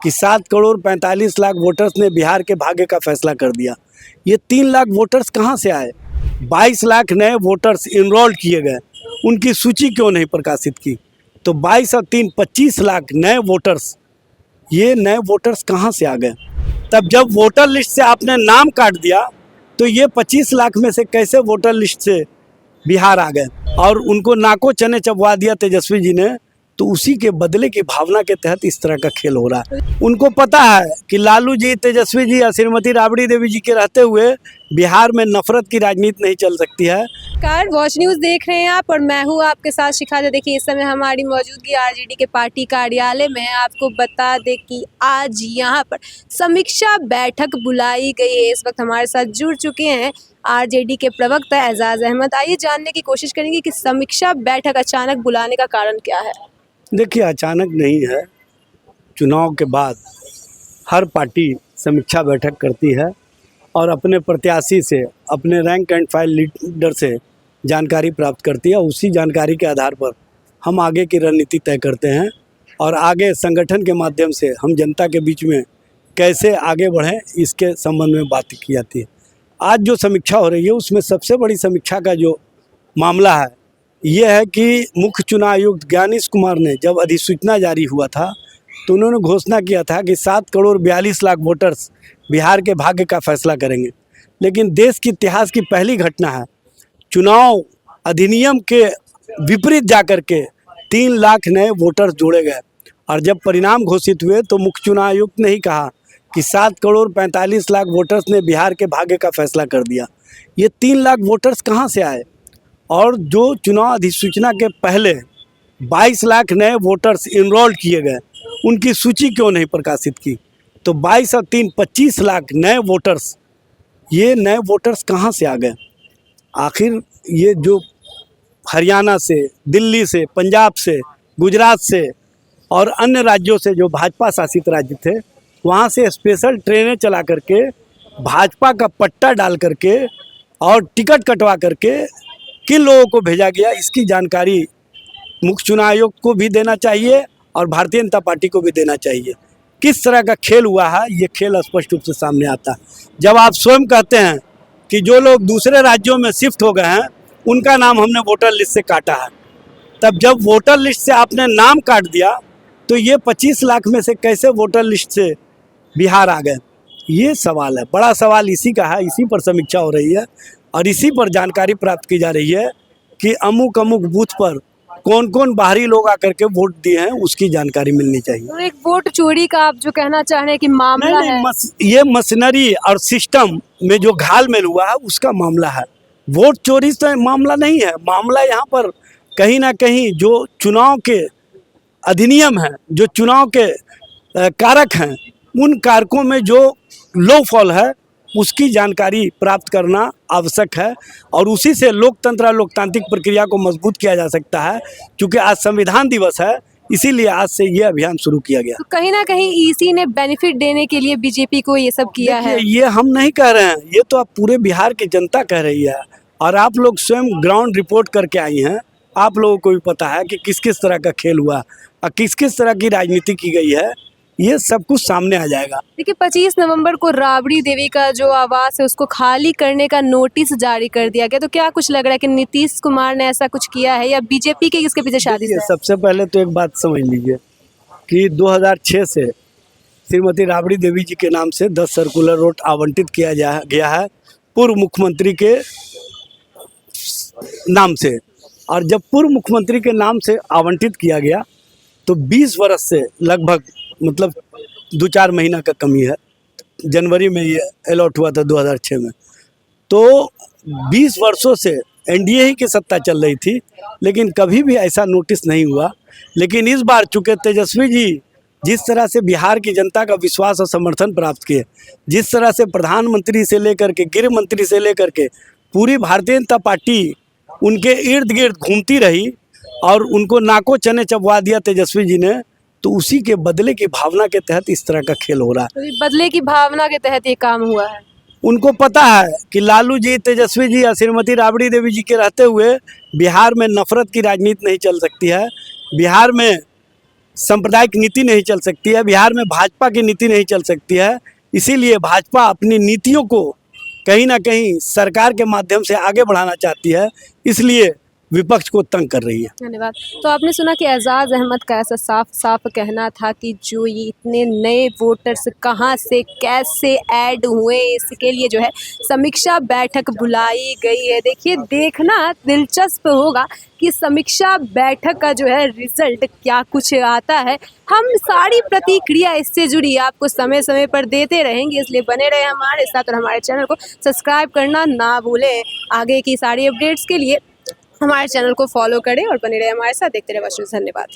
कि 7 करोड़ 45 लाख वोटर्स ने बिहार के भाग्य का फैसला कर दिया। ये 3 लाख वोटर्स कहाँ से आए? 22 लाख नए वोटर्स इनरोल्ड किए गए, उनकी सूची क्यों नहीं प्रकाशित की? तो 22 और 3 25 लाख नए वोटर्स, ये नए वोटर्स कहाँ से आ गए? तब जब वोटर लिस्ट से आपने नाम काट दिया तो ये 25 लाख में से कैसे वोटर लिस्ट से बिहार आ गए? और उनको नाको चने चबवा दिया तेजस्वी जी ने। तो उसी के बदले की भावना के तहत इस तरह का खेल हो रहा है। उनको पता है कि लालू जी, तेजस्वी जी या श्रीमती राबड़ी देवी जी के रहते हुए बिहार में नफरत की राजनीति नहीं चल सकती है। कार वॉच न्यूज़ देख रहे हैं आप और मैं हूँ आपके साथ शिखा। जो देखिए इस समय हमारी मौजूदगी आरजेडी के पार्टी कार्यालय में है। आपको बता दें कि आज यहाँ पर समीक्षा बैठक बुलाई गई है। इस वक्त हमारे साथ जुड़ चुके हैं आरजेडी के प्रवक्ता एजाज अहमद। आइए जानने की कोशिश करेंगे कि समीक्षा बैठक अचानक बुलाने का कारण क्या है। देखिए, अचानक नहीं है। चुनाव के बाद हर पार्टी समीक्षा बैठक करती है और अपने प्रत्याशी से, अपने रैंक एंड फाइल लीडर से जानकारी प्राप्त करती है। उसी जानकारी के आधार पर हम आगे की रणनीति तय करते हैं और आगे संगठन के माध्यम से हम जनता के बीच में कैसे आगे बढ़ें, इसके संबंध में बात की जाती है। आज जो समीक्षा हो रही है उसमें सबसे बड़ी समीक्षा का जो मामला है ये है कि मुख्य चुनाव आयुक्त ज्ञानेश कुमार ने जब अधिसूचना जारी हुआ था तो उन्होंने घोषणा किया था कि 7 करोड़ 42 लाख वोटर्स बिहार के भाग्य का फैसला करेंगे। लेकिन देश के इतिहास की पहली घटना है, चुनाव अधिनियम के विपरीत जाकर के 3 लाख नए वोटर्स जोड़े गए। और जब परिणाम घोषित हुए तो मुख्य चुनाव आयुक्त ने ही कहा कि 7 करोड़ 45 लाख वोटर्स ने बिहार के भाग्य का फैसला कर दिया। ये 3 लाख वोटर्स कहाँ से आए? और जो चुनाव अधिसूचना के पहले 22 लाख नए वोटर्स इनरोल्ड किए गए, उनकी सूची क्यों नहीं प्रकाशित की? तो 22 और 3 25 लाख नए वोटर्स, ये नए वोटर्स कहाँ से आ गए? आखिर ये जो हरियाणा से, दिल्ली से, पंजाब से, गुजरात से और अन्य राज्यों से जो भाजपा शासित राज्य थे, वहाँ से स्पेशल ट्रेनें चला करके, भाजपा का पट्टा डाल करके और टिकट कटवा करके किन लोगों को भेजा गया, इसकी जानकारी मुख्य चुनाव आयोग को भी देना चाहिए और भारतीय जनता पार्टी को भी देना चाहिए। किस तरह का खेल हुआ है, ये खेल स्पष्ट रूप से सामने आता है। जब आप स्वयं कहते हैं कि जो लोग दूसरे राज्यों में शिफ्ट हो गए हैं उनका नाम हमने वोटर लिस्ट से काटा है, तब जब वोटर लिस्ट से आपने नाम काट दिया तो ये 25 लाख में से कैसे वोटर लिस्ट से बिहार आ गए? ये सवाल है, बड़ा सवाल इसी का है। इसी पर समीक्षा हो रही है और इसी पर जानकारी प्राप्त की जा रही है कि अमुक अमुक बूथ पर कौन कौन बाहरी लोग आकर के वोट दिए हैं, उसकी जानकारी मिलनी चाहिए। तो एक वोट चोरी का आप जो कहना चाह रहे हैं कि मामला है, ये मशीनरी और सिस्टम में जो घालमेल हुआ है उसका मामला है। वोट चोरी तो मामला नहीं है। मामला यहाँ पर कहीं ना कहीं जो चुनाव के अधिनियम है, जो चुनाव के कारक हैं, उन कारकों में जो लो फॉल है उसकी जानकारी प्राप्त करना आवश्यक है और उसी से लोकतंत्र और लोकतांत्रिक प्रक्रिया को मजबूत किया जा सकता है। क्योंकि आज संविधान दिवस है, इसीलिए आज से ये अभियान शुरू किया गया। तो कहीं ना कहीं ईसी ने बेनिफिट देने के लिए बीजेपी को ये सब किया है। ये हम नहीं कह रहे हैं, ये तो आप पूरे बिहार की जनता कह रही है और आप लोग स्वयं ग्राउंड रिपोर्ट करके आई हैं। आप लोगों को भी पता है कि किस किस तरह का खेल हुआ और किस किस तरह की राजनीति की गई है। ये सब कुछ सामने आ जाएगा। देखिए 25 नवंबर को राबड़ी देवी का जो आवास है उसको खाली करने का नोटिस जारी कर दिया गया। तो क्या कुछ लग रहा है कि नीतीश कुमार ने ऐसा कुछ किया है या बीजेपी के इसके पीछे साजिश है? सबसे पहले तो एक बात समझ लीजिए कि 2006 से श्रीमती राबड़ी देवी जी के नाम से 10 सर्कुलर रोड आवंटित किया गया है पूर्व मुख्यमंत्री के नाम से। और जब पूर्व मुख्यमंत्री के नाम से आवंटित किया गया तो 20 वर्ष से लगभग, मतलब 2-4 महीना का कमी है। जनवरी में ये अलॉट हुआ था 2006 में। तो 20 वर्षों से एनडीए ही की सत्ता चल रही थी, लेकिन कभी भी ऐसा नोटिस नहीं हुआ। लेकिन इस बार चूँकि तेजस्वी जी जिस तरह से बिहार की जनता का विश्वास और समर्थन प्राप्त किए, जिस तरह से प्रधानमंत्री से लेकर के गृह मंत्री से लेकर के पूरी भारतीय जनता पार्टी उनके इर्द गिर्द घूमती रही और उनको नाको चने चबवा दिया तेजस्वी जी ने, तो उसी के बदले की भावना के तहत इस तरह का खेल हो रहा है। तो बदले की भावना के तहत ये काम हुआ है। उनको पता है कि लालू जी, तेजस्वी जी या श्रीमती राबड़ी देवी जी के रहते हुए बिहार में नफरत की राजनीति नहीं चल सकती है। बिहार में सांप्रदायिक नीति नहीं चल सकती है, बिहार में भाजपा की नीति नहीं चल सकती है। इसीलिए भाजपा अपनी नीतियों को कहीं ना कहीं सरकार के माध्यम से आगे बढ़ाना चाहती है, इसलिए विपक्ष को तंग कर रही है। धन्यवाद। तो आपने सुना कि एजाज अहमद का ऐसा साफ साफ कहना था कि जो ये इतने नए वोटर्स कहाँ से कैसे ऐड हुए, इसके लिए जो है समीक्षा बैठक बुलाई गई है। देखिए, देखना दिलचस्प होगा कि समीक्षा बैठक का जो है रिजल्ट क्या कुछ आता है। हम सारी प्रतिक्रिया इससे जुड़ी आपको समय समय पर देते रहेंगे, इसलिए बने रहे हमारे साथ और हमारे चैनल को सब्सक्राइब करना ना भूलें। आगे की सारी अपडेट्स के लिए हमारे चैनल को फॉलो करें और बने रहे हमारे साथ, देखते रहे। धन्यवाद।